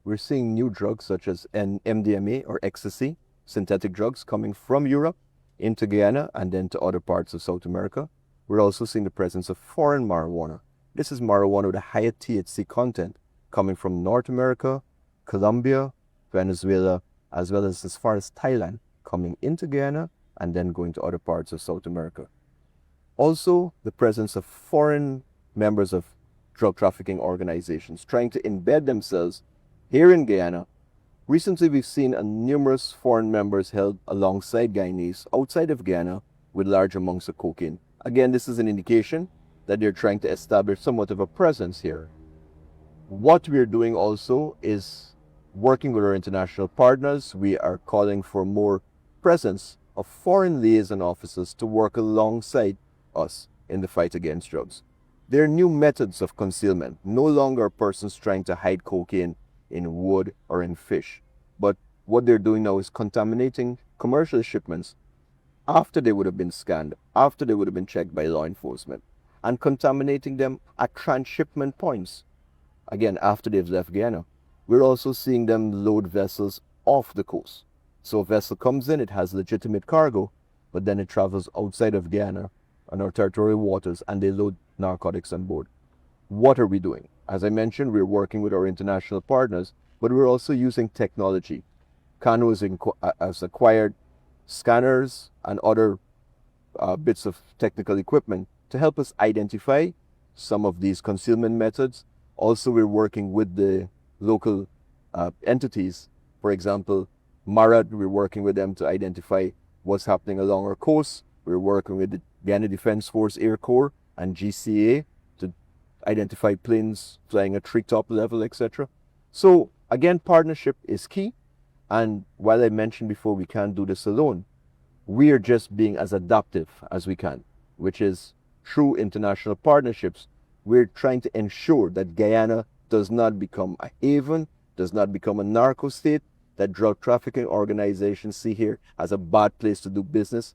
We're seeing new drugs such as MDMA or ecstasy, synthetic drugs coming from Europe into Guyana and then to other parts of South America. We're also seeing the presence of foreign marijuana. This is marijuana with a higher THC content coming from North America, Colombia, Venezuela, as far as Thailand, coming into Guyana and then going to other parts of South America. Also, the presence of foreign members of drug trafficking organizations trying to embed themselves here in Guyana. Recently, we've seen numerous foreign members held alongside Guyanese outside of Guyana with large amounts of cocaine. Again, this is an indication that they're trying to establish somewhat of a presence here. What we're doing also is working with our international partners. We are calling for more presence of foreign liaison officers to work alongside us in the fight against drugs. There are new methods of concealment. No longer persons trying to hide cocaine in wood or in fish. But what they're doing now is contaminating commercial shipments after they would have been scanned, after they would have been checked by law enforcement, and contaminating them at transshipment points, again, after they've left Guyana. We're also seeing them load vessels off the coast. So a vessel comes in, it has legitimate cargo, but then it travels outside of Guyana on our territorial waters and they load narcotics on board. What are we doing? As I mentioned, we're working with our international partners, but we're also using technology. Canu has acquired scanners and other bits of technical equipment to help us identify some of these concealment methods. Also, we're working with the local entities. For example, MARAD, we're working with them to identify what's happening along our coast. We're working with the Guyana Defense Force Air Corps and GCA to identify planes flying at treetop level, etc. So again, partnership is key. And while I mentioned before we can't do this alone, we are just being as adaptive as we can, which is through international partnerships. We're trying to ensure that Guyana does not become a haven, does not become a narco state, that drug trafficking organizations see here as a bad place to do business.